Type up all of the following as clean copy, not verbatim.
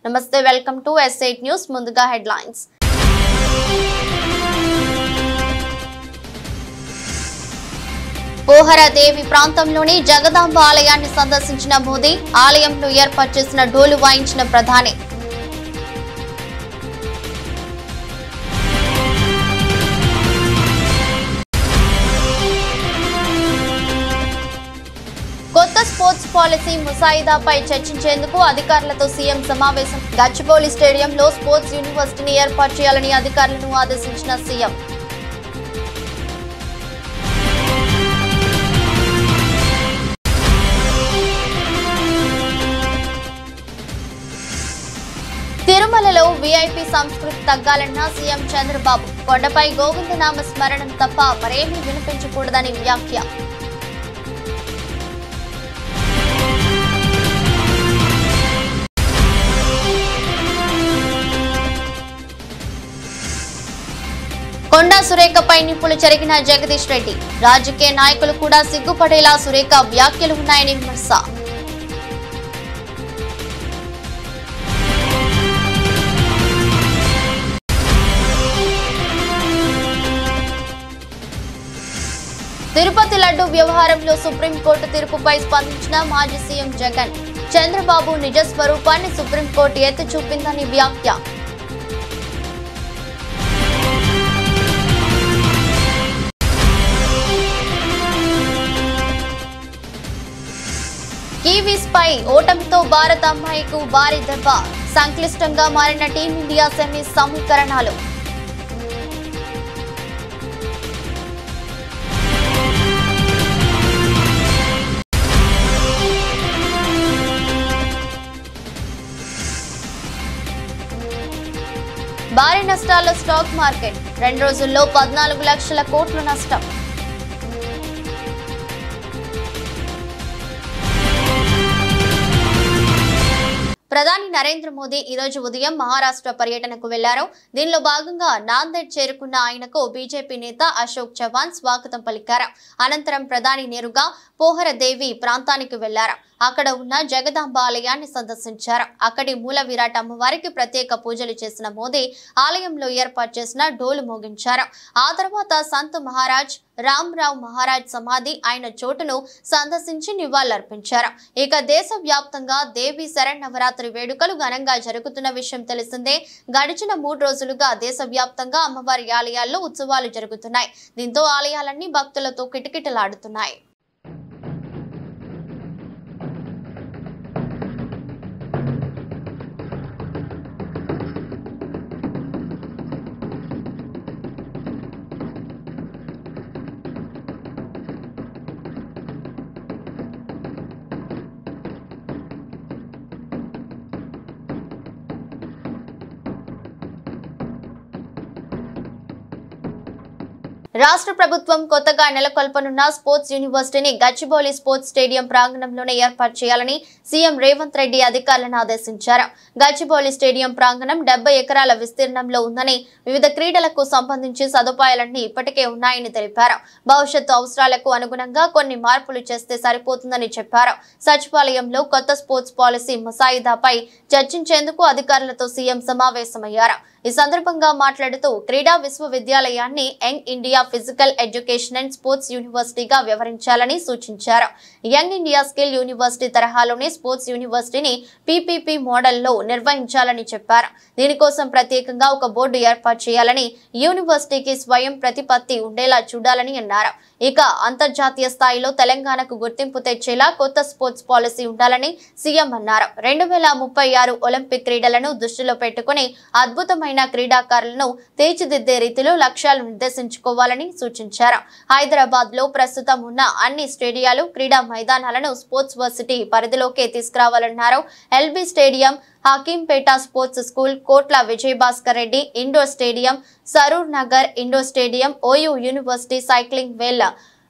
నమస్తే welcome to S8 news ముందుగా headlines పోహర దేవి ప్రాంతంలోని జగదాంబ ఆలయాన్ని సందర్శించిన మోదీ ఆలయంలో ఏర్పాటు చేసిన డోలు వాయించిన ప్రధాని కొత్త స్పోర్ట్స్ పాలసీ ముసాయిదాపై చర్చించేందుకు అధికారులతో సీఎం సమావేశం గచ్చిబౌలి స్టేడియంలో స్పోర్ట్స్ యూనివర్సిటీని ఏర్పాటు చేయాలని అధికారులను ఆదేశించిన సీఎం తిరుమలలో వీఐపీ సంస్కృతి తగ్గాలన్న సీఎం చంద్రబాబు కొండపై గోవిందనామ స్మరణం తప్ప మరేమీ వినిపించకూడదని వ్యాఖ్య కొండా సురేఖపై నిప్పులు చెరిగిన జగదీష్ రెడ్డి రాజకీయ నాయకులు కూడా సిగ్గుపడేలా సురేఖ వ్యాఖ్యలు ఉన్నాయని విమర్శ తిరుపతి లడ్డు వ్యవహారంలో సుప్రీంకోర్టు తీర్పుపై స్పందించిన మాజీ సీఎం జగన్ చంద్రబాబు నిజ స్వరూపాన్ని సుప్రీంకోర్టు ఎత్తి చూపిందని వ్యాఖ్య కివీస్ పై ఓటమితో భారత అమ్మాయికు భారీ దెబ్బ సంక్లిష్టంగా మారిన టీమిండియా సెమీస్ సమీకరణాలు భారీ నష్టాల్లో స్టాక్ మార్కెట్ 2 రోజుల్లో 14 లక్షల కోట్ల నష్టం ప్రధాని నరేంద్ర మోదీ ఈ రోజు ఉదయం మహారాష్ట్ర పర్యటనకు వెళ్లారు. దీనిలో భాగంగా నాందేడ్ చేరుకున్న ఆయనకు బీజేపీ నేత అశోక్ చవాన్ స్వాగతం పలికారు. అనంతరం ప్రధాని నేరుగా పోహర దేవి ప్రాంతానికి వెళ్లారు. అక్కడ ఉన్న జగదాంబ ఆలయాన్ని సందర్శించారు. అక్కడి మూల విరాట్ అమ్మవారికి ప్రత్యేక పూజలు చేసిన మోదీ ఆలయంలో ఏర్పాటు చేసిన డోలు మోగించారు. ఆ తర్వాత సంత్ మహారాజ్ రామ్రావ్ మహారాజ్ సమాధి ఆయన చోటును సందర్శించి నివాళులర్పించారు. ఇక దేశవ్యాప్తంగా దేవి శరన్నవరాత్రి వేడుకలు ఘనంగా జరుగుతున్న విషయం తెలిసిందే. గడిచిన 3 రోజులుగా దేశవ్యాప్తంగా అమ్మవారి ఆలయాల్లో ఉత్సవాలు జరుగుతున్నాయి. దీంతో ఆలయాలన్నీ భక్తులతో కిటకిటలాడుతున్నాయి. రాష్ట్ర ప్రభుత్వం కొత్తగా నెలకొల్పనున్న స్పోర్ట్స్ యూనివర్సిటీని గచ్చిబౌలి స్పోర్ట్స్ స్టేడియం ప్రాంగణంలోనే ఏర్పాటు చేయాలని సీఎం రేవంత్ రెడ్డి అధికారులను ఆదేశించారు. గచ్చిబౌలి స్టేడియం ప్రాంగణం 70 ఎకరాల విస్తీర్ణంలో ఉందని, వివిధ క్రీడలకు సంబంధించి సదుపాయాలన్నీ ఇప్పటికే ఉన్నాయని తెలిపారు. భవిష్యత్తు అవసరాలకు అనుగుణంగా కొన్ని మార్పులు చేస్తే సరిపోతుందని చెప్పారు. సచివాలయంలో కొత్త స్పోర్ట్స్ పాలసీ ముసాయిదాపై చర్చించేందుకు అధికారులతో సీఎం సమావేశమయ్యారు. ఈ సందర్భంగా మాట్లాడుతూ క్రీడా విశ్వవిద్యాలయాన్ని young India physical education and sports యూనివర్సిటీగా వ్యవహరించాలని సూచించారు. యంగ్ ఇండియా స్కిల్ యూనివర్సిటీ తరహాలోనే స్పోర్ట్స్ యూనివర్సిటీని పీపీపీ మోడల్లో నిర్వహించాలని చెప్పారు. దీనికోసం ప్రత్యేకంగా ఒక బోర్డు ఏర్పాటు చేయాలని, యూనివర్సిటీకి స్వయం ప్రతిపత్తి ఉండేలా చూడాలని అన్నారు. ఇక అంతర్జాతీయ స్థాయిలో తెలంగాణకు గుర్తింపు తెచ్చేలా కొత్త స్పోర్ట్స్ పాలసీ ఉండాలని సీఎం అన్నారు. 2036 ఒలింపిక్ క్రీడలను దృష్టిలో పెట్టుకుని అద్భుతమైన క్రీడాకారులను తీర్చిదిద్దే రీతిలో లక్ష్యాలు నిర్దేశించుకోవాలని సూచించారు. హైదరాబాద్ లో ప్రస్తుతం ఉన్న అన్ని స్టేడియాలు, క్రీడా మైదానాలను స్పోర్ట్స్ వర్సిటీ పరిధిలోకి తీసుకురావాలన్నారు. LB stadium, Hakimpet sports school, Kotla Vijayabhaskar Reddy indoor stadium, Saroornagar indoor stadium, OU university cycling వేల్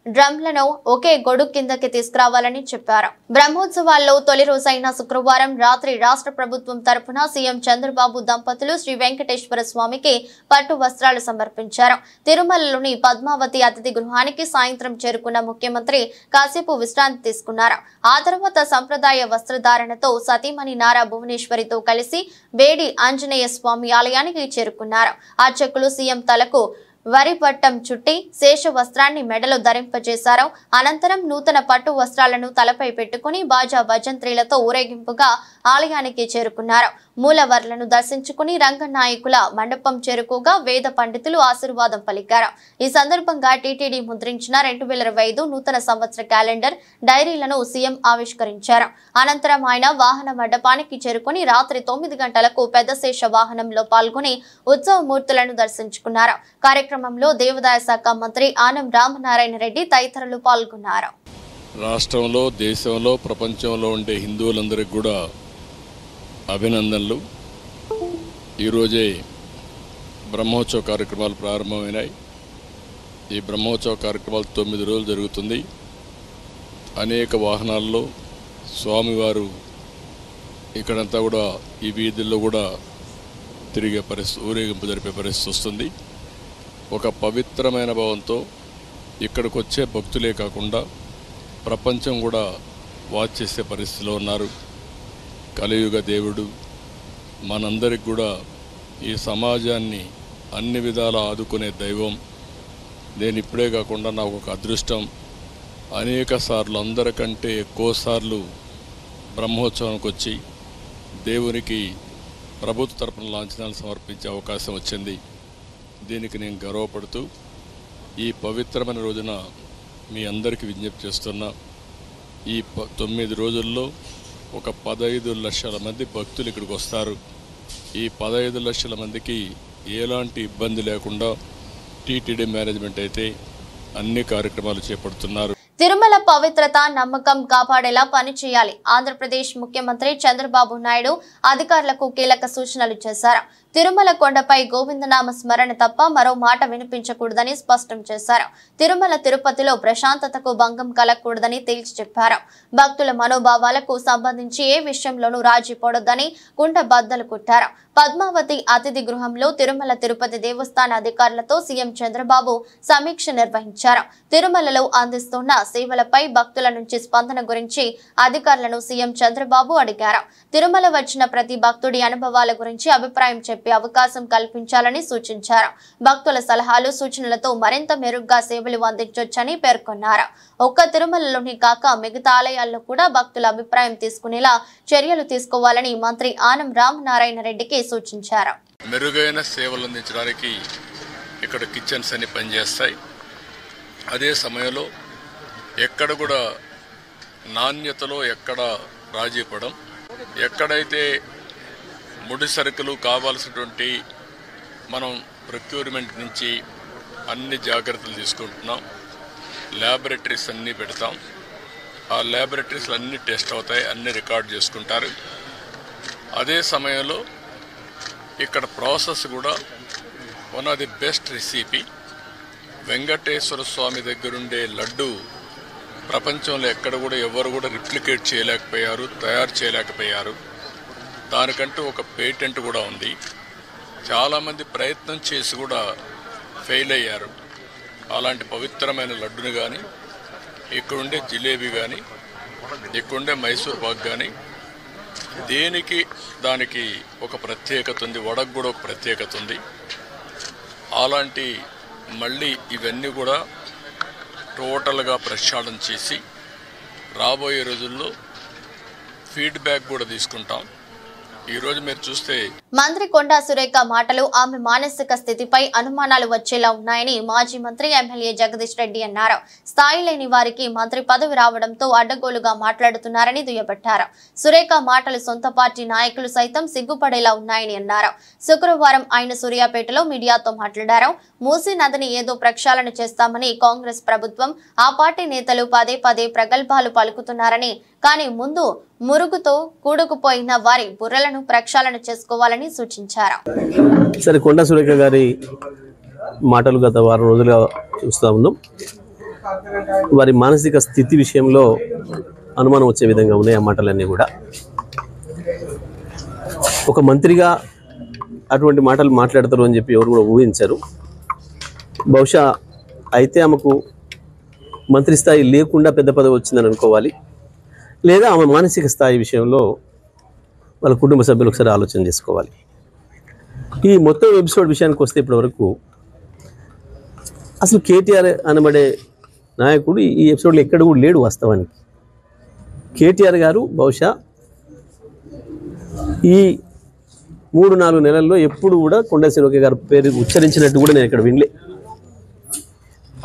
డ్రమ్లను ఒకే గొడుగు కిందకి తీసుకురావాలని చెప్పారు. బ్రహ్మోత్సవాల్లో తొలి రోజైన శుక్రవారం రాత్రి రాష్ట్ర ప్రభుత్వం తరపున సీఎం చంద్రబాబు దంపతులు శ్రీ వెంకటేశ్వర స్వామికి పట్టు వస్త్రాలు సమర్పించారు. తిరుమలలోని పద్మావతి అతిథి గృహానికి సాయంత్రం చేరుకున్న ముఖ్యమంత్రి కాసేపు విశ్రాంతి తీసుకున్నారు. ఆ తర్వాత సంప్రదాయ వస్త్రధారణతో సతీమణి నారా భువనేశ్వరితో కలిసి వేడి ఆంజనేయ స్వామి ఆలయానికి చేరుకున్నారు. అర్చకులు సీఎం తలకు వరి పట్టం చుట్టి శేష వస్త్రాన్ని మెడలో ధరింపజేశారు. అనంతరం నూతన పట్టు వస్త్రాలను తలపై పెట్టుకుని బాజా భజంత్రీలతో ఊరేగింపుగా ఆలయానికి చేరుకున్నారు. మూలవర్లను దర్శించుకుని రంగనాయకుల మండపం చేరుకోగా వేద పండితులు ఆశీర్వాదం పలికారు. ఈ సందర్భంగా టీటీడీ ముద్రించిన 2025 నూతన సంవత్సర క్యాలెండర్ డైరీలను సీఎం ఆవిష్కరించారు. అనంతరం ఆయన వాహన మండపానికి చేరుకుని రాత్రి 9 గంటలకు పెద్ద శేష వాహనంలో పాల్గొని ఉత్సవమూర్తులను దర్శించుకున్నారు. కార్యక్రమంలో దేవాదాయ శాఖ మంత్రి ఆనం రామనారాయణ రెడ్డి తదితరులు పాల్గొన్నారు. రాష్ట్రంలో, దేశంలో, ప్రపంచంలో ఉండే హిందువులందరికీ కూడా అభినందనలు. ఈరోజే బ్రహ్మోత్సవ కార్యక్రమాలు ప్రారంభమైనాయి. ఈ బ్రహ్మోత్సవ కార్యక్రమాలు 9 రోజులు జరుగుతుంది. అనేక వాహనాల్లో స్వామివారు ఇక్కడంతా కూడా ఈ వీధుల్లో కూడా తిరిగే పరిస్థితి, ఊరేగింపు జరిపే పరిస్థితి వస్తుంది. ఒక పవిత్రమైన భావంతో ఇక్కడికి వచ్చే భక్తులే కాకుండా ప్రపంచం కూడా వాచ్ చేసే పరిస్థితిలో ఉన్నారు. కలియుగ దేవుడు మనందరికి కూడా ఈ సమాజాన్ని అన్ని విధాలా ఆదుకునే దైవం. నేను ఇప్పుడే కాకుండా నాకు ఒక అదృష్టం, అనేక సార్లు, అందరికంటే ఎక్కువ సార్లు బ్రహ్మోత్సవానికి వచ్చి దేవునికి ప్రభుత్వ తరపున లాంఛనాలు సమర్పించే అవకాశం వచ్చింది. దీనికి నేను గర్వపడుతూ ఈ పవిత్రమైన రోజున మీ అందరికీ విజ్ఞప్తి చేస్తున్నా. ఈ 9 రోజుల్లో ఒక 15 లక్షల మంది భక్తులు ఇక్కడికి వస్తారు. ఈ 15 లక్షల మందికి ఎలాంటి ఇబ్బంది లేకుండా టీటీడీ మేనేజ్మెంట్ అయితే అన్ని కార్యక్రమాలు చేపడుతున్నారు. తిరుమల పవిత్రత, నమ్మకం కాపాడేలా పనిచేయాలి. ఆంధ్రప్రదేశ్ ముఖ్యమంత్రి చంద్రబాబు నాయుడు అధికారులకు కీలక సూచనలు చేశారు. తిరుమల కొండపై గోవిందనామ స్మరణ తప్ప మరో మాట వినిపించకూడదని స్పష్టం చేశారు. తిరుమల తిరుపతిలో ప్రశాంతతకు భంగం కలగకూడదని తేల్చి చెప్పారు. భక్తుల మనోభావాలకు సంబంధించి ఏ విషయంలోనూ రాజీ పడొద్దని కుండ బద్దలు కొట్టారు. పద్మావతి అతిథి గృహంలో తిరుమల తిరుపతి దేవస్థాన అధికారులతో సీఎం చంద్రబాబు సమీక్ష నిర్వహించారు. తిరుమలలో అందిస్తున్న సేవలపై భక్తుల నుంచి స్పందన గురించి అధికారులను సీఎం చంద్రబాబు అడిగారు. తిరుమల వచ్చిన ప్రతి భక్తుడి అనుభవాల గురించి అభిప్రాయం చెప్పే అవకాశం కల్పించాలని సూచించారు. భక్తుల సలహాలు, సూచనలతో మరింత మెరుగ్గా సేవలు అందించొచ్చని పేర్కొన్నారు. ఒక్క తిరుమలలోనే కాక మిగతా ఆలయాల్లో కూడా భక్తుల అభిప్రాయం తీసుకునేలా చర్యలు తీసుకోవాలని మంత్రి ఆనం రామనారాయణ రెడ్డికి సూచించారు. మెరుగైన సేవలు అందించడానికి ఇక్కడ కిచెన్స్ అన్ని పనిచేస్తాయి. అదే సమయంలో ఎక్కడ కూడా నాణ్యతలో ఎక్కడ రాజీ పడం, ఎక్కడైతే ముడి సరుకులు కావాల్సినటువంటి మనం ప్రొక్యూర్మెంట్ నుంచి అన్ని జాగ్రత్తలు తీసుకుంటున్నాం. ల్యాబొరేటరీస్ అన్నీ పెడతాం. ఆ ల్యాబొరేటరీస్లో అన్ని టెస్ట్ అవుతాయి, అన్ని రికార్డ్ చేసుకుంటారు. అదే సమయంలో ఇక్కడ ప్రాసెస్ కూడా one of the best recipe. Venkateswara Swami దగ్గరుండే లడ్డు ప్రపంచంలో ఎక్కడ కూడా ఎవరు కూడా రిప్లికేట్ చేయలేకపోయారు, తయారు చేయలేకపోయారు. దానికంటూ ఒక పేటెంట్ కూడా ఉంది. చాలామంది ప్రయత్నం చేసి కూడా ఫెయిల్ అయ్యారు. అలాంటి పవిత్రమైన లడ్డుని కానీ, ఇక్కడుండే జిలేబీ కానీ, ఇక్కడుండే మైసూర్ పాక్ కానీ, దేనికి దానికి ఒక ప్రత్యేకత ఉంది. వడకు కూడా ఒక ప్రత్యేకత ఉంది. అలాంటి మళ్ళీ ఇవన్నీ కూడా టోటల్గా ప్రక్షాళన చేసి రాబోయే రోజుల్లో ఫీడ్బ్యాక్ కూడా తీసుకుంటాం. ఈ రోజు మీరు చూస్తే మంత్రి కొండా సురేఖ మాటలు ఆమె మానసిక స్థితిపై అనుమానాలు వచ్చేలా ఉన్నాయని మాజీ మంత్రి ఎమ్మెల్యే జగదీష్ రెడ్డి అన్నారు. స్థాయి లేని వారికి మంత్రి పదవి రావడంతో అడ్డగోలుగా మాట్లాడుతున్నారని దుయ్యబట్టారు. సురేఖ మాటలు సొంత పార్టీ నాయకులు సైతం సిగ్గుపడేలా ఉన్నాయని అన్నారు. శుక్రవారం ఆయన సూర్యాపేటలో మీడియాతో మాట్లాడారు. మూసీ నదిని ఏదో ప్రక్షాళన చేస్తామని కాంగ్రెస్ ప్రభుత్వం, ఆ పార్టీ నేతలు పదే పదే ప్రగల్భాలు పలుకుతున్నారని, కానీ ముందు మురుగుతో కూడుకుపోయిన వారి బుర్రలను ప్రక్షాళన చేసుకోవాలని సూచించారు. సరే, కొండా సురేఖ గారి మాటలు గత వారం రోజులుగా చూస్తా ఉన్నాం. వారి మానసిక స్థితి విషయంలో అనుమానం వచ్చే విధంగా ఉన్నాయి ఆ మాటలన్నీ కూడా. ఒక మంత్రిగా అటువంటి మాటలు మాట్లాడతారు అని చెప్పి ఎవరు కూడా ఊహించరు. బహుశా అయితే ఆమెకు మంత్రి స్థాయి లేకుండా పెద్ద పదవి వచ్చిందని అనుకోవాలి, లేదా ఆమె మానసిక స్థాయి విషయంలో వాళ్ళ కుటుంబ సభ్యులు ఒకసారి ఆలోచన చేసుకోవాలి. ఈ మొత్తం ఎపిసోడ్ విషయానికి వస్తే ఇప్పటివరకు అసలు కేటీఆర్ అనబడే నాయకుడు ఈ ఎపిసోడ్లో ఎక్కడ కూడా లేడు. వాస్తవానికి కేటీఆర్ గారు బహుశా ఈ 3-4 నెలల్లో ఎప్పుడు కూడా కొండా సురేఖ గారి పేరు ఉచ్చరించినట్టు కూడా నేను ఇక్కడ వినలే.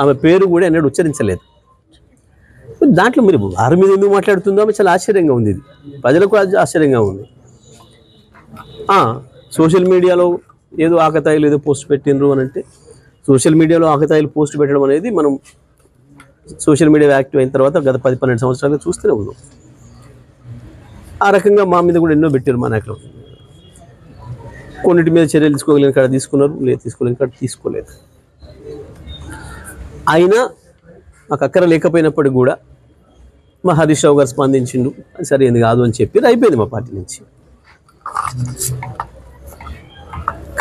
ఆమె పేరు కూడా ఎన్నడూ ఉచ్చరించలేదు. దాంట్లో మీరు వారి మీద ఎందుకు మాట్లాడుతుందో ఆమె చాలా ఆశ్చర్యంగా ఉంది. ఇది ప్రజలకు ఆశ్చర్యంగా ఉంది. సోషల్ మీడియాలో ఏదో ఆకతాయిలు ఏదో పోస్ట్ పెట్టినరు అని అంటే, సోషల్ మీడియాలో ఆకతాయిలు పోస్ట్ పెట్టడం అనేది మనం సోషల్ మీడియా యాక్టివ్ అయిన తర్వాత గత 10-12 సంవత్సరాలుగా చూస్తూనే ఉన్నాం. ఆ రకంగా మా మీద కూడా ఎన్నో పెట్టారు మా నాయకులు. కొన్నిటి మీద చర్యలు తీసుకోగలిగిన కాడ తీసుకున్నారు, లేదు తీసుకోలేని కాడ తీసుకోలేదు. అయినా మాకు అక్కర లేకపోయినప్పటికి కూడా మా హరీష్ రావు గారు స్పందించిండు, సరైనది కాదు అని చెప్పి అయిపోయింది మా పార్టీ నుంచి.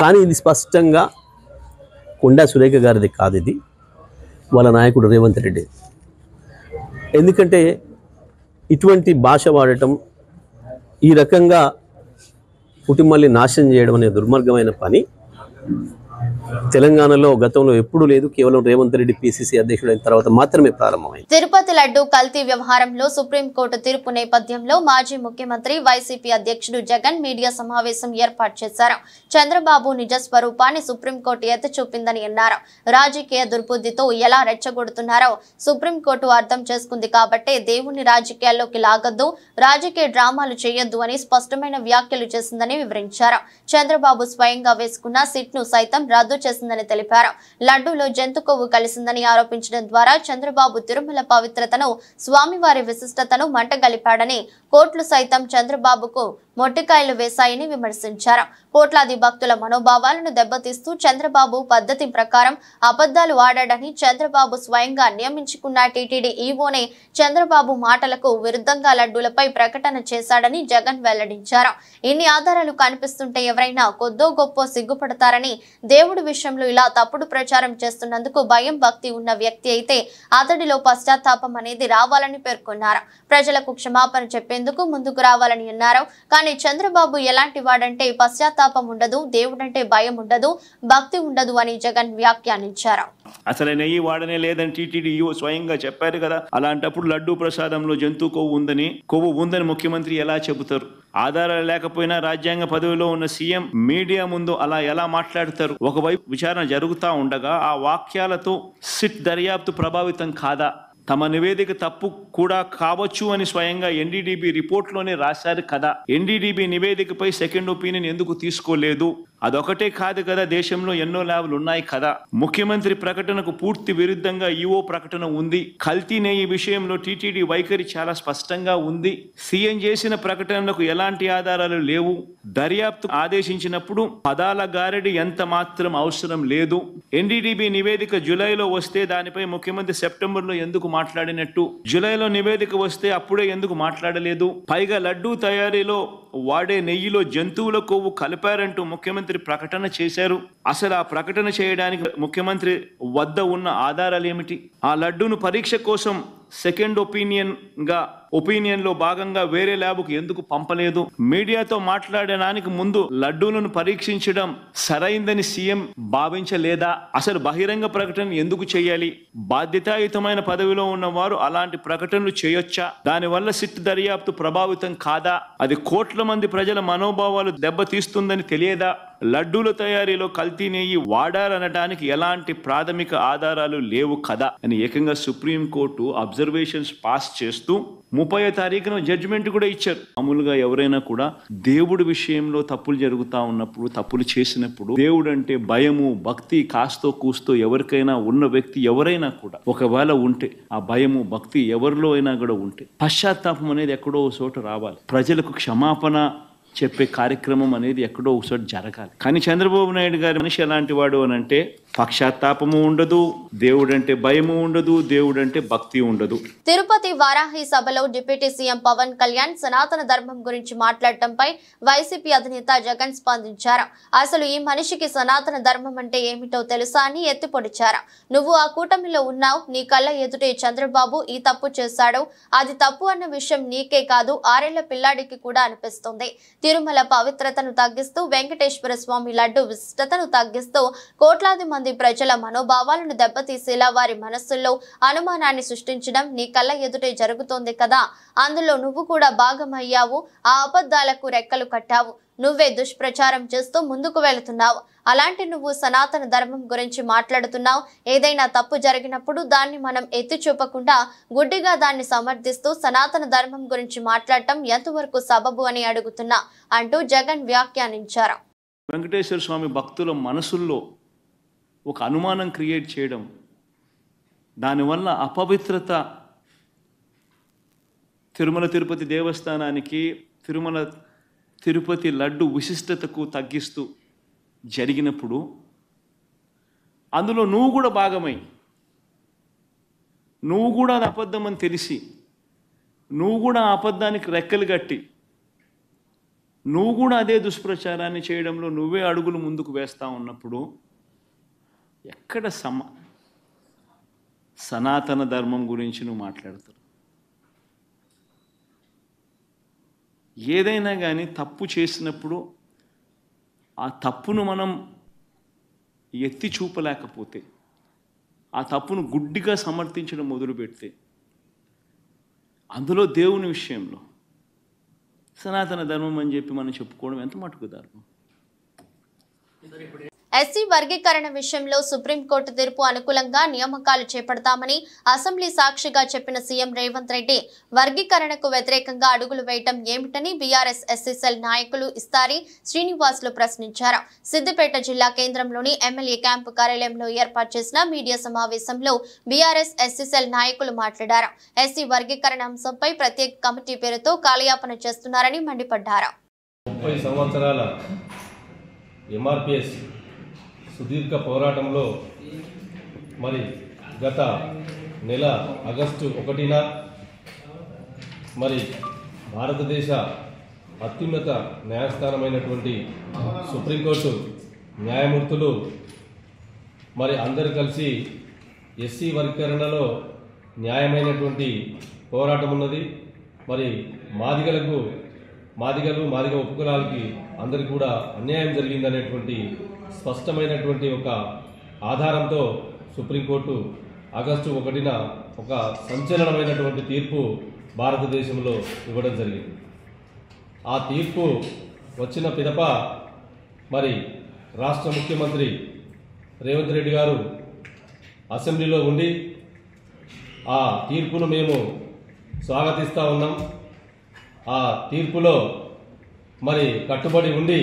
కానీ ఇది స్పష్టంగా కొండా సురేఖ గారిది కాదు, ఇది వాళ్ళ నాయకుడు రేవంత్ రెడ్డి. ఎందుకంటే ఇటువంటి భాష వాడటం, ఈ రకంగా కుటుంబాన్ని నాశనం చేయడం అనే దుర్మార్గమైన పని తెలంగాణలో గతంలో ఎప్పుడూ లేదు. కేవలం రేవంత్ రెడ్డి పిసిసి అధ్యక్షుడైన తర్వాత మాత్రమే ప్రారంభమైంది. తిరుపతి లడ్డు కల్తీ వ్యవహారంలో సుప్రీంకోర్టు తీర్పు నేపథ్యంలో మాజీ ముఖ్యమంత్రి వైసీపీ అధ్యక్షుడు జగన్ మీడియా సమావేశం ఏర్పాటు చేశారు. చంద్రబాబు నిజ స్వరూపాన్ని సుప్రీంకోర్టు ఎత్తి చూపిందని అన్నారు. రాజకీయ దుర్బుద్ధితో ఎలా రెచ్చగొడుతున్నారో సుప్రీంకోర్టు అర్థం చేసుకుంది కాబట్టే దేవుణ్ణి రాజకీయాల్లోకి లాగొద్దు, రాజకీయ డ్రామాలు చేయొద్దు అని స్పష్టమైన వ్యాఖ్యలు చేసిందని వివరించారు. చంద్రబాబు స్వయంగా వేసుకున్న సిట్ ను సైతం రద్దు చేసిందని తెలిపారు. లడ్డూలో జంతు కొవ్వు కలిసిందని ఆరోపించడం ద్వారా చంద్రబాబు తిరుమల పవిత్రతను, స్వామివారి విశిష్టతను మంటగలిపాడని, కోర్టులు సైతం చంద్రబాబుకు మొట్టికాయలు వేశాయని విమర్శించారు. కోట్లాది భక్తుల మనోభావాలను దెబ్బతీస్తూ చంద్రబాబు పద్ధతి ప్రకారం అబద్ధాలు ఆడాడని, చంద్రబాబు స్వయంగా నియమించుకున్న టీటీడీ ఈవోనే చంద్రబాబు మాటలకు విరుద్ధంగా లడ్డూలపై ప్రకటన చేశాడని జగన్ వెల్లడించారు. ఇన్ని ఆధారాలు కనిపిస్తుంటే ఎవరైనా కొద్దో గొప్ప సిగ్గుపడతారని, దేవుడి విషయంలో ఇలా తప్పుడు ప్రచారం చేస్తున్నందుకు భయం భక్తి ఉన్న వ్యక్తి అయితే అతడిలో పశ్చాత్తాపం అనేది రావాలని పేర్కొన్నారు. ప్రజలకు క్షమాపణ చెప్పేందుకు ముందుకు రావాలని అన్నారు. కానీ చంద్రబాబు ఎలాంటి వాడంటే పశ్చాత్తాపం ఉండదు, దేవుడంటే భయం ఉండదు, భక్తి ఉండదు అని జగన్ వ్యాఖ్యానించారు. అసలు నెయ్యి వాడనే లేదని టీటీడీ స్వయంగా చెప్పారు కదా. అలాంటప్పుడు లడ్డూ ప్రసాదంలో జంతు కొవ్వు ఉందని ముఖ్యమంత్రి ఎలా చెబుతారు? ఆధారాలు లేకపోయినా రాజ్యాంగ పదవిలో ఉన్న సీఎం మీడియా ముందు అలా ఎలా మాట్లాడతారు? ఒకవైపు విచారణ జరుగుతూ ఉండగా ఆ వాక్యాలతో సిట్ దర్యాప్తు ప్రభావితం కాదా? తమ నివేదిక తప్పు కూడా కావచ్చు అని స్వయంగా ఎన్డీడీబీ రిపోర్ట్లోనే రాశారు కదా. ఎన్డీడీబీ నివేదికపై సెకండ్ ఒపీనియన్ ఎందుకు తీసుకోలేదు? అదొకటే కాదు కదా, దేశంలో ఎన్నో ల్యాబ్లు ఉన్నాయి కదా. ముఖ్యమంత్రి ప్రకటనకు పూర్తి విరుద్ధంగా ఈవో ప్రకటన ఉంది. కల్తీ నెయ్యి విషయంలో టీటీడీ వైఖరి చాలా స్పష్టంగా ఉంది. సీఎం చేసిన ప్రకటనలకు ఎలాంటి ఆధారాలు లేవు. దర్యాప్తు ఆదేశించినప్పుడు పదాల గారడి ఎంత మాత్రం అవసరం లేదు. ఎన్డీడీబీ నివేదిక జూలైలో వస్తే దానిపై ముఖ్యమంత్రి సెప్టెంబర్లో ఎందుకు మాట్లాడినట్టు? జూలైలో నివేదిక వస్తే అప్పుడే ఎందుకు మాట్లాడలేదు? పైగా లడ్డూ తయారీలో వాడే నెయ్యిలో జంతువుల కొవ్వు కలిపారంటూ ముఖ్యమంత్రి ప్రకటన చేశారు. అసలు ఆ ప్రకటన చేయడానికి ముఖ్యమంత్రి వద్ద ఉన్న ఆధారాలు ఏమిటి? ఆ లడ్డూను పరీక్ష కోసం సెకండ్ ఒపీనియన్ లో భాగంగా వేరే ల్యాబ్కు ఎందుకు పంపలేదు? మీడియాతో మాట్లాడడానికి ముందు లడ్డూలను పరీక్షించడం సరైందని సీఎం భావించలేదా? అసలు బహిరంగ ప్రకటన ఎందుకు చేయాలి? బాధ్యతాయుతమైన పదవిలో ఉన్నవారు అలాంటి ప్రకటనలు చేయొచ్చా? దానివల్ల సిట్ దర్యాప్తు ప్రభావితం కాదా? అది కోట్ల మంది ప్రజల మనోభావాలు దెబ్బతీస్తుందని తెలియదా? లడ్డూల తయారీలో కల్తీ నెయ్యి వాడారనడానికి ఎలాంటి ప్రాథమిక ఆధారాలు లేవు కదా అని ఏకంగా సుప్రీంకోర్టు అబ్జర్వేషన్స్ పాస్ చేస్తూ 30వ తారీఖున జడ్జిమెంట్ కూడా ఇచ్చారు. మామూలుగా ఎవరైనా కూడా దేవుడి విషయంలో తప్పులు జరుగుతూ ఉన్నప్పుడు, తప్పులు చేసినప్పుడు దేవుడు అంటే భయము భక్తి కాస్తో కూస్తో ఎవరికైనా ఉన్న వ్యక్తి ఎవరైనా కూడా ఒకవేళ ఉంటే, ఆ భయము భక్తి ఎవరిలో అయినా కూడా ఉంటే పశ్చాత్తాపం అనేది ఎక్కడో చోట రావాలి. ప్రజలకు క్షమాపణ చెప్పే కార్యక్రమం అనేది ఎక్కడో ఒకసారి జరగాలి. కానీ చంద్రబాబు నాయుడు గారి మనిషి ఎలాంటి వాడు అని అంటే పక్షాత్తాపము ఉండదు, దేవుడంటే భయము ఉండదు, దేవుడంటే భక్తి ఉండదు. తిరుపతి వారాహి సభలో డిప్యూటీ సీఎం పవన్ కళ్యాణ్ సనాతన ధర్మం గురించి మాట్లాడటంపై వైసీపీ అధినేత జగన్ స్పందించారు. అసలు ఈ మనిషికి సనాతన ధర్మం అంటే ఏమిటో తెలుసా అని ఎత్తిపొడిచారు. నువ్వు ఆ కూటమిలో ఉన్నావు, నీ కళ్ళ ఎదుటే చంద్రబాబు ఈ తప్పు చేశాడు. అది తప్పు అన్న విషయం నీకే కాదు, 6 ఏళ్ల పిల్లాడికి కూడా అనిపిస్తుంది. తిరుమల పవిత్రతను తగ్గిస్తూ, వెంకటేశ్వర స్వామి లడ్డు విశిష్టతను తగ్గిస్తూ కోట్లాది మంది ప్రజల మనోభావాలను దెబ్బతీసేలా వారి మనస్సుల్లో అనుమానాన్ని సృష్టించడం నీ కళ్ళ ఎదుటే జరుగుతోంది కదా. అందులో నువ్వు కూడా భాగమయ్యావు. ఆ అబద్ధాలకు రెక్కలు కట్టావు. నువ్వే దుష్ప్రచారం చేస్తూ ముందుకు వెళుతున్నావు. అలాంటి నువ్వు సనాతన ధర్మం గురించి మాట్లాడుతున్నావు. ఏదైనా తప్పు జరిగినప్పుడు దాన్ని మనం ఎత్తి చూపకుండా గుడ్డిగా దాన్ని సమర్థిస్తూ సనాతన ధర్మం గురించి మాట్లాడటం ఎంతవరకు సబబు అని అడుగుతున్నా అంటూ జగన్ వ్యాఖ్యానించారు. వెంకటేశ్వర స్వామి భక్తుల మనసుల్లో ఒక అనుమానం క్రియేట్ చేయడం, దానివల్ల అపవిత్రత తిరుమల తిరుపతి దేవస్థానానికి, తిరుపతి లడ్డు విశిష్టతకు తగ్గిస్తూ జరిగినప్పుడు అందులో నువ్వు కూడా భాగమై, నువ్వు కూడా అది అబద్ధమని తెలిసి, నువ్వు కూడా ఆ అబద్ధానికి రెక్కలు కట్టి, నువ్వు కూడా అదే దుష్ప్రచారాన్ని చేయడంలో నువ్వే అడుగులు ముందుకు వేస్తూ ఉన్నప్పుడు ఎక్కడ సనాతన ధర్మం గురించి నువ్వు మాట్లాడతావు? ఏదైనా కానీ తప్పు చేసినప్పుడు ఆ తప్పును మనం ఎత్తి చూపలేకపోతే, ఆ తప్పును గుడ్డిగా సమర్థించడం మొదలుపెడితే, అందులో దేవుని విషయంలో సనాతన ధర్మం అని చెప్పి మనం చెప్పుకోవడం ఎంత మటుకు ధర్మం? ఎస్సీ వర్గీకరణ విషయంలో సుప్రీంకోర్టు తీర్పు అనుకూలంగా నియామకాలు చేపడతామని అసెంబ్లీ సాక్షిగా చెప్పిన సీఎం రేవంత్ రెడ్డి వర్గీకరణకు వ్యతిరేకంగా అడుగులు వేయటం ఏమిటని బీఆర్ఎస్ ఎస్సీసెల్ నాయకులు ఇస్తారి శ్రీనివాసులు ప్రశ్నించారు. సిద్దిపేట జిల్లా కేంద్రంలోని ఎమ్మెల్యే క్యాంపు కార్యాలయంలో ఏర్పాటు చేసిన మీడియా సమావేశంలో బీఆర్ఎస్ ఎస్సీసెల్ నాయకులు మాట్లాడారు. ఎస్సీ వర్గీకరణ అంశంపై ప్రత్యేక కమిటీ పేరుతో కాలయాపన చేస్తున్నారని మండిపడ్డారు. 30 సంవత్సరాల ఎంఆర్పిఎస్ సుదీర్ఘ పోరాటంలో మరి గత నెల ఆగస్టు 1న మరి భారతదేశ అత్యున్నత న్యాయస్థానమైనటువంటి సుప్రీంకోర్టు న్యాయమూర్తులు మరి అందరూ కలిసి ఎస్సీ వర్గీకరణలో న్యాయమైనటువంటి పోరాటం ఉన్నది. మరి మాదిగలు మాదిగ ఉపకులాలకి అందరికీ కూడా అన్యాయం జరిగిందనేటువంటి స్పష్టమైనటువంటి ఒక ఆధారంతో సుప్రీంకోర్టు ఆగస్టు 1న ఒక సంచలనమైనటువంటి తీర్పు భారతదేశంలో ఇవ్వడం జరిగింది. ఆ తీర్పు వచ్చిన పిదప మరి రాష్ట్ర ముఖ్యమంత్రి రేవంత్ రెడ్డి గారు అసెంబ్లీలో ఉండి ఆ తీర్పును మేము స్వాగతిస్తూ ఉన్నాం. ఆ తీర్పులో మరి కట్టుబడి ఉండి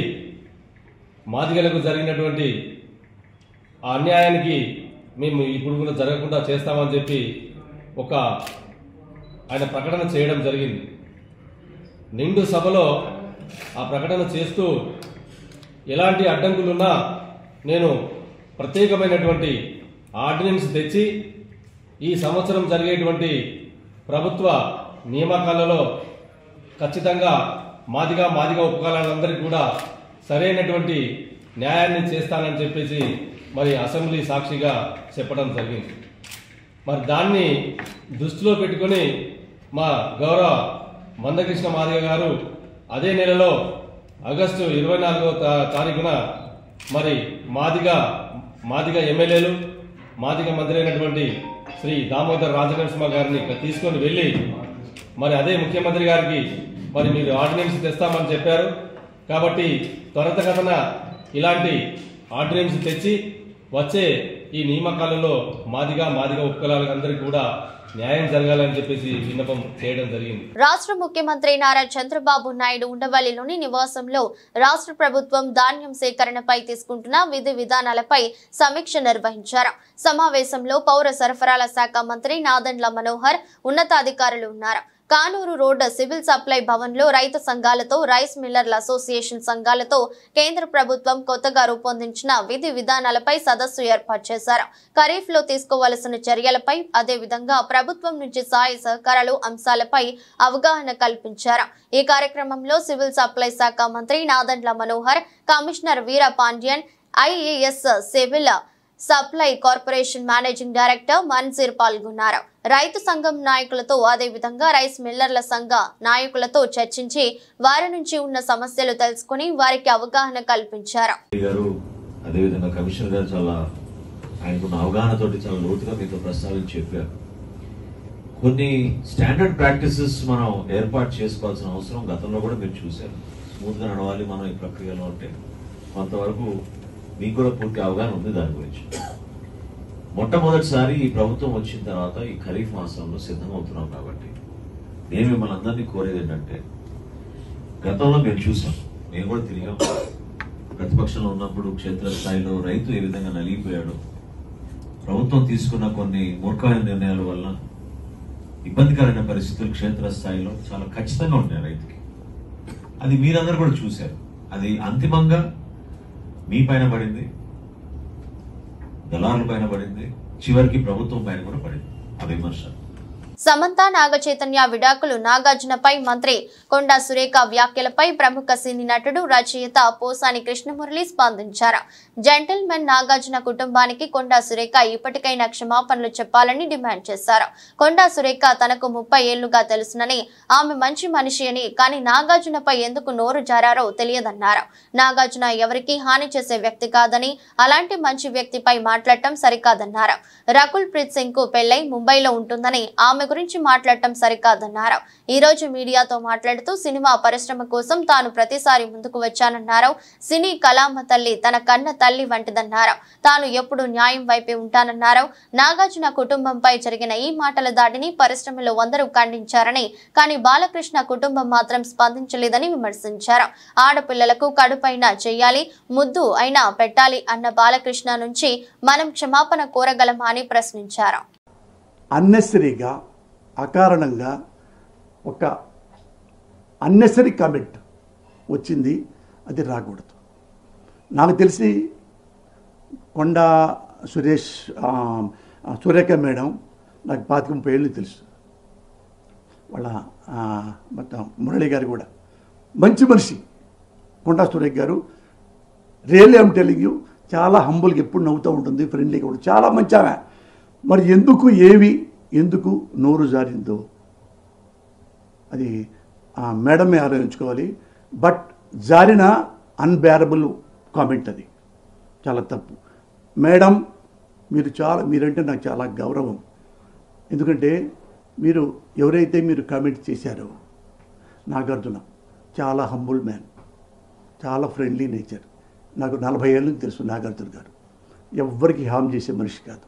మాదిగలకు జరిగినటువంటి ఆ అన్యాయానికి మేము ఇప్పుడు కూడా జరగకుండా చేస్తామని చెప్పి ఆయన ప్రకటన చేయడం జరిగింది. నిండు సభలో ఆ ప్రకటన చేస్తూ ఎలాంటి అడ్డంకులున్నా నేను ప్రత్యేకమైనటువంటి ఆర్డినెన్స్ తెచ్చి ఈ సంవత్సరం జరిగేటువంటి ప్రభుత్వ నియామకాలలో ఖచ్చితంగా మాదిగ ఉపకులాలందరికీ కూడా సరైనటువంటి న్యాయాన్ని చేస్తానని చెప్పేసి మరి అసెంబ్లీ సాక్షిగా చెప్పడం జరిగింది. మరి దాన్ని దృష్టిలో పెట్టుకొని మా గౌరవ మందకృష్ణ మాదిగ గారు అదే నెలలో ఆగస్టు 24వ తారీఖున మరి మాదిగ ఎమ్మెల్యేలు మాదిగ మంత్రి అయినటువంటి శ్రీ దామోదర్ రాజనరసింహ గారిని తీసుకొని వెళ్ళి మరి అదే ముఖ్యమంత్రి గారికి మరి మీరు ఆర్డినెన్స్ తెస్తామని చెప్పారు కాబట్టి త్వరితగతిన ఇలాంటి ఆర్డినెన్స్ తెచ్చి వచ్చే ఈ నియామకాలలో మాదిగ ఉపకులాలందరికీ కూడా న్యాయం జరగాలని చెప్పేసి విన్నపం చేయడం జరిగింది. రాష్ట్ర ముఖ్యమంత్రి నారా చంద్రబాబు నాయుడు ఉండవల్లిలోని నివాసంలో రాష్ట్ర ప్రభుత్వం ధాన్యం సేకరణపై తీసుకుంటున్న విధి విధానాలపై సమీక్ష నిర్వహించారు. సమావేశంలో పౌర సరఫరాల శాఖ మంత్రి నాదెండ్ల మనోహర్ ఉన్నతాధికారులు ఉన్నారు. కానూరు రోడ్ సివిల్ సప్లై భవన్లో రైతు సంఘాలతో రైస్ మిల్లర్ల అసోసియేషన్ సంఘాలతో కేంద్ర ప్రభుత్వం కొత్తగా రూపొందించిన విధి విధానాలపై సదస్సు ఏర్పాటు చేశారు. ఖరీఫ్ లో తీసుకోవాల్సిన చర్యలపై అదేవిధంగా ప్రభుత్వం నుంచి సహాయ సహకారాలు అంశాలపై అవగాహన కల్పించారు. ఈ కార్యక్రమంలో సివిల్ సప్లై శాఖ మంత్రి Nadendla Manohar, commissioner Veera Pandian, IAS civil supply corporation managing director Mansir పాల్గొన్నారు. రైతు సంఘం నాయకులతో అదేవిధంగా రైస్ మిల్లర్ల సంఘ నాయకులతో చర్చించి వారి నుంచి ఉన్న సమస్యలు తెలుసుకుని వారికి అవగాహన కల్పించారు. అదేవిధంగా కమిషనర్ గారు చాలా ఆయనకున్న అవగాహనతోటి చాలా లోతుగా మీతో ప్రస్తావించి చెప్పారు. కొన్ని స్టాండర్డ్ ప్రాక్టీసెస్ మనం ఏర్పాటు చేసుకోవాల్సిన అవసరం గతంలో కూడా మీరు చూశారు. స్మూత్ గా నడవాలి మనం ఈ ప్రక్రియలో అంటే కొంతవరకు మీకు కూడా పూర్తి అవగాహన ఉంది దాని గురించి. మొట్టమొదటిసారి ఈ ప్రభుత్వం వచ్చిన తర్వాత ఈ ఖరీఫ్ మాసంలో సిద్ధమవుతున్నాం కాబట్టి నేను మిమ్మల్ని అందరినీ కోరేది ఏంటంటే, గతంలో మేము చూసాం, మేము కూడా తిరిగాం. ప్రతిపక్షంలో ఉన్నప్పుడు క్షేత్రస్థాయిలో రైతు ఏ విధంగా నలిగిపోయాడు, ప్రభుత్వం తీసుకున్న కొన్ని మూర్ఖమైన నిర్ణయాల వల్ల ఇబ్బందికరమైన పరిస్థితులు క్షేత్రస్థాయిలో చాలా ఖచ్చితంగా ఉంటాయి రైతుకి. అది మీరందరూ కూడా చూశారు. అది అంతిమంగా మీ పైన పడింది, దళారుల పైన పడింది, చివరికి ప్రభుత్వం పైన కూడా పడింది ఆ విమర్శ. సమంత నాగ చైతన్య విడాకులు, నాగార్జునపై మంత్రి కొండా సురేఖ వ్యాఖ్యలపై ప్రముఖ సినీ నటుడు రచయిత పోసాని కృష్ణమురళి స్పందించారు. జెంటిల్మెన్ నాగార్జున కుటుంబానికి కొండా సురేఖ ఇప్పటికైనా క్షమాపణలు చెప్పాలని డిమాండ్ చేశారు. కొండా సురేఖ తనకు 30 ఏళ్లుగా తెలుసునని, ఆమె మంచి మనిషి అని, కానీ నాగార్జునపై ఎందుకు నోరు జారారో తెలియదన్నారు. నాగార్జున ఎవరికి హాని చేసే వ్యక్తి కాదని, అలాంటి మంచి వ్యక్తిపై మాట్లాడటం సరికాదన్నారు. రకుల్ ప్రీత్ సింగ్ కు పెళ్లై ముంబైలో ఉంటుందని, ఆమె గురించి మాట్లాడటం సరికాదన్నారు. ఈ రోజు మీడియాతో మాట్లాడుతూ సినిమా పరిశ్రమ కోసం తాను ప్రతిసారి ముందుకు వచ్చానన్నారు. సినీ కళామ తల్లి తన కన్న తల్లి వంటిదన్నారు. తాను ఎప్పుడు న్యాయం వైపే ఉంటానన్నారు. నాగార్జున కుటుంబంపై జరిగిన ఈ మాటల దాడిని పరిశ్రమలో అందరూ ఖండించారని, కానీ బాలకృష్ణ కుటుంబం మాత్రం స్పందించలేదని విమర్శించారు. ఆడపిల్లలకు కడుపైనా చెయ్యాలి, ముద్దు అయినా పెట్టాలి అన్న బాలకృష్ణ నుంచి మనం క్షమాపణ కోరగలమా అని ప్రశ్నించారు. అన్నెసరీగా అకారణంగా ఒక అన్నెసరీ కామెంట్ వచ్చింది, అది రాకూడదు. నాకు తెలిసి కొండా సురేఖ మేడం నాకు 25 ఏళ్ళు తెలుసు. వాళ్ళ మొత్తం మురళి గారు కూడా మంచి మనిషి. కొండా సురేఖ గారు రియల్లీ ఐమ్ టెల్లింగ్ యూ, చాలా హంబుల్గా ఎప్పుడు నవ్వుతూ ఉంటుంది, ఫ్రెండ్లీగా కూడా చాలా మంచి ఆమె. మరి ఎందుకు నోరు జారిందో అది ఆ మేడమే ఆలోచించుకోవాలి. బట్ జారిన అన్బేరబుల్ కామెంట్, అది చాలా తప్పు. మేడం మీరంటే నాకు చాలా గౌరవం. ఎందుకంటే ఎవరైతే మీరు కామెంట్ చేశారో, నాగార్జున చాలా హంబుల్ మ్యాన్, చాలా ఫ్రెండ్లీ నేచర్. నాకు 40 ఏళ్ళకి తెలుసు నాగార్జున గారు. ఎవ్వరికి హామ్ చేసే మనిషి కాదు.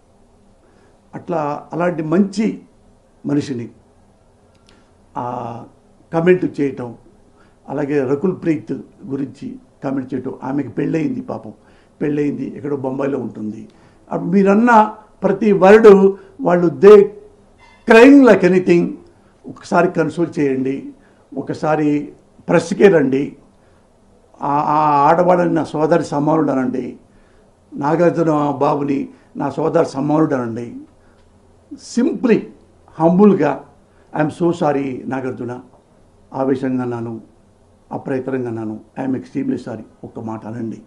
అలాంటి మంచి మనిషిని కామెంట్ చేయటం, అలాగే రకుల్ ప్రీత్ గురించి కామెంట్ చేయటం. ఆమెకి పెళ్ళయింది, పాపం పెళ్ళయింది, ఎక్కడో బొంబాయిలో ఉంటుంది. మీరన్న ప్రతి వర్డ్ వాళ్ళు క్రైమ్ లైక్ ఎనీథింగ్. ఒకసారి కన్సోల్ చేయండి, ఒకసారి ప్రెస్కే రండి. ఆ ఆడవాళ్ళని నా సోదరి సమానుడు అనండి, నాగార్జున బాబుని నా సోదరి సమానుడు అనండి. సింప్లీ హంబుల్గా ఐఎమ్ సో సారీ నాగార్జున, ఆవేశంగా అన్నాను, అప్రయత్నంగా అన్నాను, ఐఎమ్ ఎక్స్ట్రీమ్లీ సారీ. ఒక్క మాట అనండి.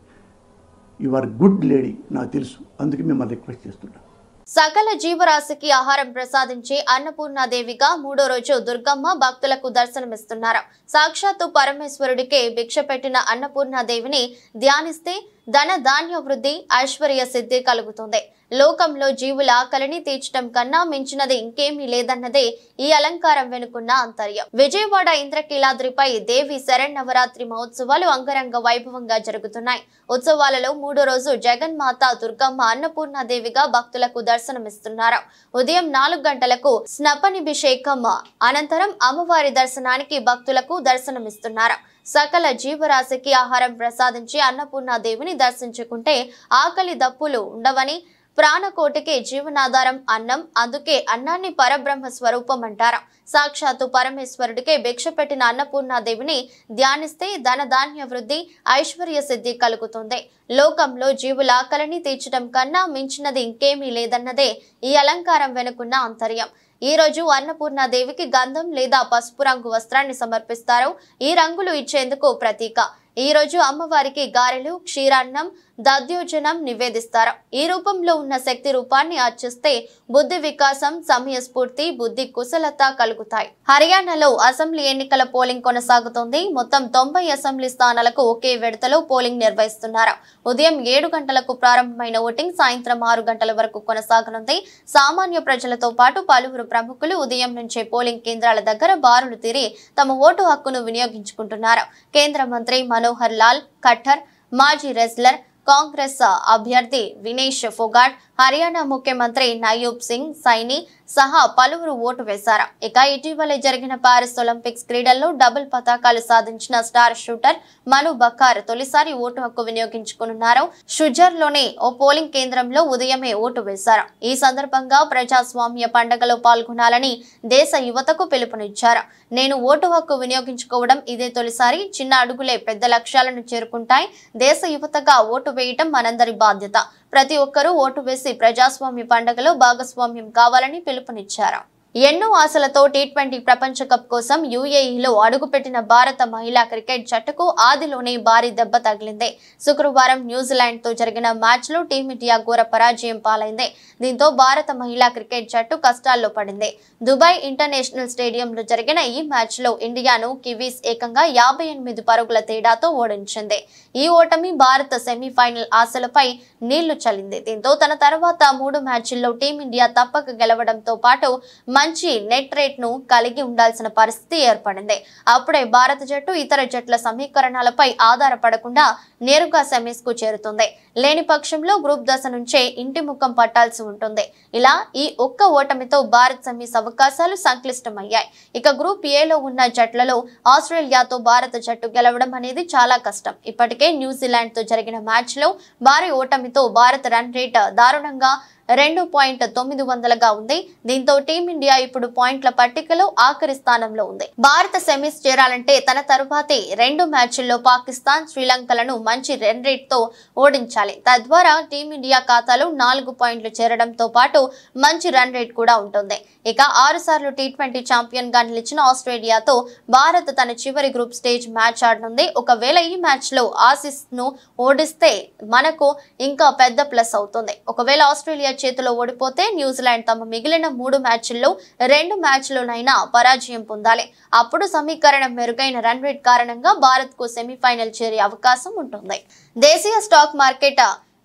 యు ఆర్ గుడ్ లేడీ, నాకు తెలుసు, అందుకే మిమ్మల్ని రిక్వెస్ట్ చేస్తున్నాను. సకల జీవరాశికి ఆహారం ప్రసాదించే అన్నపూర్ణాదేవిగా 3వ రోజు దుర్గమ్మ భక్తులకు దర్శనమిస్తున్నారు. సాక్షాత్తు పరమేశ్వరుడికే భిక్ష పెట్టిన అన్నపూర్ణాదేవిని ధ్యానిస్తే ధన ధాన్య వృద్ధి, ఐశ్వర్య సిద్ధి కలుగుతుంది. లోకంలో జీవుల ఆకలిని తీర్చడం కన్నా మించినది ఇంకేమీ లేదన్నదే ఈ అలంకారం వెనుకున్న అంతర్యం. విజయవాడ ఇంద్రకీలాద్రిపై దేవి శరన్నవరాత్రి మహోత్సవాలు అంగరంగ వైభవంగా జరుగుతున్నాయి. ఉత్సవాలలో 3వ రోజు జగన్మాత దుర్గమ్మ అన్నపూర్ణాదేవిగా భక్తులకు దర్శనమిస్తున్నారు. ఉదయం 4 గంటలకు స్నపనిభిషేకం అనంతరం అమ్మవారి దర్శనానికి భక్తులకు దర్శనమిస్తున్నారు. సకల జీవరాశికి ఆహారం ప్రసాదించి అన్నపూర్ణాదేవిని దర్శించుకుంటే ఆకలి దప్పులు ఉండవని, ప్రాణకోటికి జీవనాధారం అన్నం. అందుకే అన్నాన్ని పరబ్రహ్మ స్వరూపం అంటారు. సాక్షాత్తు పరమేశ్వరుడికే భిక్ష పెట్టిన అన్నపూర్ణాదేవిని ధ్యానిస్తే ధన ధాన్య వృద్ధి, ఐశ్వర్య సిద్ధి కలుగుతుంది. లోకంలో జీవుల ఆకలిని తీర్చడం కన్నా మించినది ఇంకేమీ లేదన్నదే ఈ అలంకారం వెనుకున్న ఆంతర్యం. ఈ రోజు అన్నపూర్ణాదేవికి గంధం లేదా పసుపు రంగు వస్త్రాన్ని సమర్పిస్తారు. ఈ రంగులు ఇచ్చేందుకు ప్రతీక. ఈ రోజు అమ్మవారికి గారెలు, క్షీరాన్నం, దద్యోజనం నివేదిస్తారు. ఈ రూపంలో ఉన్న శక్తి రూపాన్ని అర్చిస్తే బుద్ధి వికాసం, సమయస్ఫూర్తి, బుద్ధి కుశలత కలుగుతాయి. హర్యానాలో అసెంబ్లీ ఎన్నికల పోలింగ్ కొనసాగుతోంది. మొత్తం 90 అసెంబ్లీ స్థానాలకు ఒకే విడతలో పోలింగ్ నిర్వహిస్తున్నారు. ఉదయం 7 గంటలకు ప్రారంభమైన ఓటింగ్ సాయంత్రం 6 గంటల వరకు కొనసాగనుంది. సామాన్య ప్రజలతో పాటు పలువురు ప్రముఖులు ఉదయం నుంచే పోలింగ్ కేంద్రాల దగ్గర బారులు తీరి తమ ఓటు హక్కును వినియోగించుకుంటున్నారు. కేంద్ర మంత్రి మనోహర్ లాల్ ఖట్టర్, మాజీ రెజ్లర్, కాంగ్రెస్ అభ్యర్థి వినేష్ ఫోగాట్, హర్యానా ముఖ్యమంత్రి నయూబ్ సింగ్ సైని సహా పలువురు ఓటు వేశారు. ఇక ఇటీవలే జరిగిన పారిస్ ఒలింపిక్స్ క్రీడల్లో డబుల్ పతాకాలు సాధించిన స్టార్ షూటర్ మను బకార్ తొలిసారి ఓటు హక్కు వినియోగించుకున్నారు. షుజర్లోని ఓ పోలింగ్ కేంద్రంలో ఉదయమే ఓటు వేశారు. ఈ సందర్భంగా ప్రజాస్వామ్య పండుగలో పాల్గొనాలని దేశ యువతకు పిలుపునిచ్చారు. నేను ఓటు హక్కు వినియోగించుకోవడం ఇదే తొలిసారి. చిన్న అడుగులే పెద్ద లక్ష్యాలను చేరుకుంటాయి. దేశ యువతగా ఓటు వేయటం మనందరి బాధ్యత. ప్రతి ఒక్కరూ ఓటు వేసి ప్రజాస్వామ్య పండుగలో భాగస్వామ్యం కావాలని పిలుపునిచ్చారు. ఎన్నో ఆశలతో టీ20 ప్రపంచ కప్ కోసం యుఏఈలో అడుగుపెట్టిన భారత మహిళా క్రికెట్ జట్టుకు ఆదిలోనే భారీ దెబ్బ తగిలింది. శుక్రవారం న్యూజిలాండ్ తో జరిగిన మ్యాచ్ లో టీమిండియా ఘోర పరాజయం పాలైంది. దీంతో భారత మహిళా క్రికెట్ జట్టు కష్టాల్లో పడింది. దుబాయ్ ఇంటర్నేషనల్ స్టేడియంలో జరిగిన ఈ మ్యాచ్ లో ఇండియాను కివీస్ ఏకంగా 58 పరుగుల తేడాతో ఓడించింది. ఈ ఓటమి భారత సెమీఫైనల్ ఆశలపై నీళ్లు చల్లింది. దీంతో తన తర్వాత 3 మ్యాచ్ల్లో టీమిండియా తప్పక గెలవడంతో పాటు మంచి నెట్ రేట్ ను కలిగి ఉండాల్సిన పరిస్థితి ఏర్పడింది. అప్పుడే భారత జట్టు ఇతర జట్ల సమీకరణాలపై ఆధారపడకుండా నేరుగా సెమీస్ కు చేరుతుంది. లేని పక్షంలో గ్రూప్ దశ నుంచే ఇంటి ముఖం పట్టాల్సి ఉంటుంది. ఇలా ఈ ఒక్క ఓటమితో భారత్ సెమీస్ అవకాశాలు సంక్లిష్టమయ్యాయి. ఇక గ్రూప్ ఏలో ఉన్న జట్లలో ఆస్ట్రేలియాతో భారత జట్టు గెలవడం అనేది చాలా కష్టం. ఇప్పటికే న్యూజిలాండ్ తో జరిగిన మ్యాచ్ లో భారీ ఓటమితో భారత రన్ రేట్ దారుణంగా 2.900గా ఉంది. దీంతో టీమిండియా ఇప్పుడు పాయింట్ల పట్టికలో ఆఖరి స్థానంలో ఉంది. భారత సెమీస్ చేరాలంటే తన తరువాతి 2 మ్యాచ్ల్లో పాకిస్తాన్, శ్రీలంకలను మంచి రన్ రేట్ తో ఓడించాలి. తద్వారా టీమిండియా ఖాతాలో 4 పాయింట్లు చేరడంతో పాటు మంచి రన్ రేట్ కూడా ఉంటుంది. ఇక 6 సార్లు టీ20 ఛాంపియన్ గా నిలిచిన ఆస్ట్రేలియాతో భారత్ తన చివరి గ్రూప్ స్టేజ్ మ్యాచ్ ఆడనుంది. ఒకవేళ ఈ మ్యాచ్ లో ఆసీస్ ను ఓడిస్తే మనకు ఇంకా పెద్ద ప్లస్ అవుతుంది. ఒకవేళ ఆస్ట్రేలియా చేతిలో ఓడిపోతే న్యూజిలాండ్ తమ మిగిలిన 3 మ్యాచ్ల్లో 2 మ్యాచ్లోనైనా పరాజయం పొందాలి. అప్పుడు సమీకరణం మెరుగైన రన్ రేట్ కారణంగా భారత్ కు సెమీఫైనల్ చేరే అవకాశం ఉంటుంది. దేశీయ స్టాక్ మార్కెట్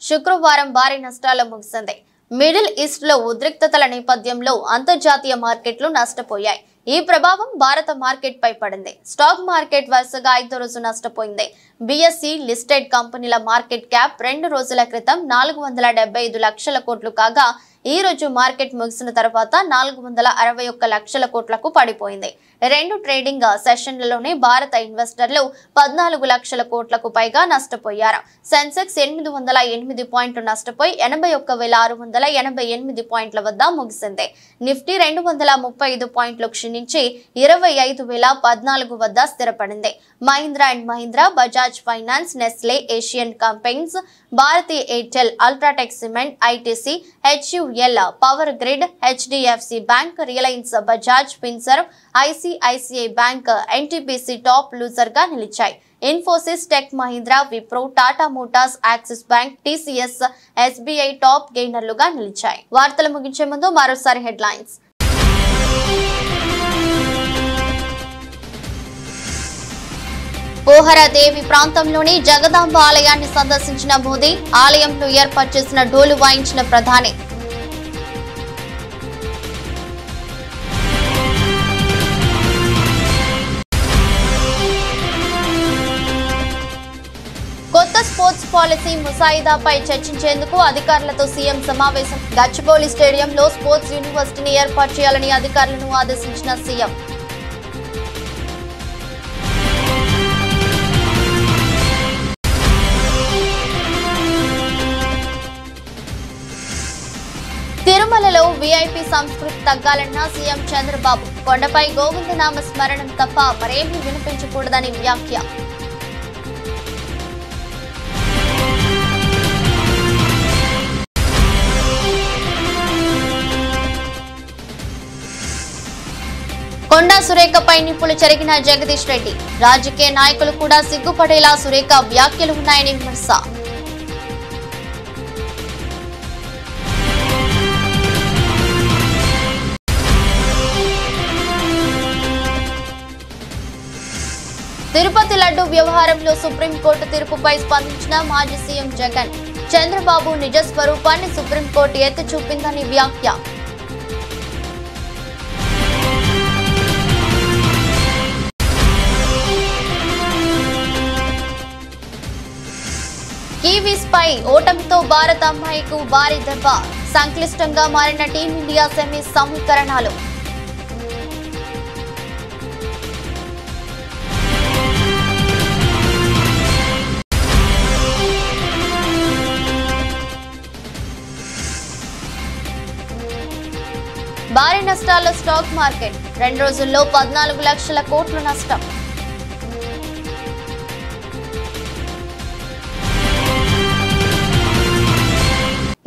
శుక్రవారం భారీ నష్టాల్లో ముగిసింది. మిడిల్ ఈస్ట్ లో ఉద్రిక్తతల నేపథ్యంలో అంతర్జాతీయ మార్కెట్లు నష్టపోయాయి. ఈ ప్రభావం భారత మార్కెట్ పై పడింది. స్టాక్ మార్కెట్ వరుసగా 5వ రోజు నష్టపోయింది. బిఎస్సి లిస్టెడ్ కంపెనీల మార్కెట్ క్యాప్ 2 రోజుల క్రితం 475 లక్షల కోట్లు కాగా ఈ రోజు మార్కెట్ ముగిసిన తర్వాత 461 లక్షల కోట్లకు పడిపోయింది. 2 ట్రేడింగ్ సెషన్లలోనే భారత ఇన్వెస్టర్లు 14 లక్షల కోట్లకు పైగా నష్టపోయారు. సెన్సెక్స్ 808 పాయింట్లు నష్టపోయి 81,688 పాయింట్ల వద్ద ముగిసింది. నిఫ్టీ 235 పాయింట్లు క్షీణించి 25,014 వద్ద స్థిరపడింది. Mahindra and Mahindra, Bajaj Finance, Nestle, Asian companies, Bharti Airtel, UltraTech Cement, ITC, HUL, Power Grid, HDFC Bank, Reliance, Bajaj Finserv, ICICI Bank, NTPC top loser గా నిలిచాయి. Infosys, Tech Mahindra, Wipro, Tata Motors, Axis Bank, TCS, SBI top గెయినర్లుగా నిలిచాయి. వార్తలు ముగించే ముందు మరోసారి హెడ్లైన్స్. పోహరాదేవి ప్రాంతంలోని జగదాంబ ఆలయాన్ని సందర్శించిన మోదీ, ఆలయంలో ఏర్పాటు చేసిన డోలు వాయించిన ప్రధాని. కొత్త స్పోర్ట్స్ పాలసీ ముసాయిదాపై చర్చించేందుకు అధికారులతో సీఎం సమావేశం. గచ్చిబౌలి స్టేడియంలో స్పోర్ట్స్ యూనివర్సిటీని ఏర్పాటు చేయాలని అధికారులను ఆదేశించిన సీఎం. వీఐపీ సంస్కృతి తగ్గాలన్న సీఎం చంద్రబాబు. కొండపై గోవిందనామ స్మరణం తప్ప మరేమీ వినిపించకూడదని వ్యాఖ్య. కొండా సురేఖపై నిప్పులు చెరిగిన జగదీష్ రెడ్డి. రాజకీయ నాయకులు కూడా సిగ్గుపడేలా సురేఖ వ్యాఖ్యలు ఉన్నాయని విమర్శ. తిరుపతి లడ్డు వ్యవహారంలో సుప్రీంకోర్టు తీర్పుపై స్పందించిన మాజీ సీఎం జగన్. చంద్రబాబు నిజ స్వరూపాన్ని సుప్రీంకోర్టు ఎత్తి చూపిందని వ్యాఖ్య. కివీస్ పై ఓటమితో భారత అమ్మాయికు భారీ దెబ్బ. సంక్లిష్టంగా మారిన టీమిండియా సెమీస్ సమీకరణాలు. భారీ నష్టాల్లో స్టాక్ మార్కెట్. 2 రోజుల్లో 14 లక్షల కోట్ల నష్టం.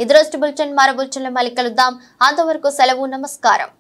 ఇది రోజు బులెటిన్. మరో బులెటిన్లో మళ్ళీ కలుద్దాం. అంతవరకు సెలవు. నమస్కారం.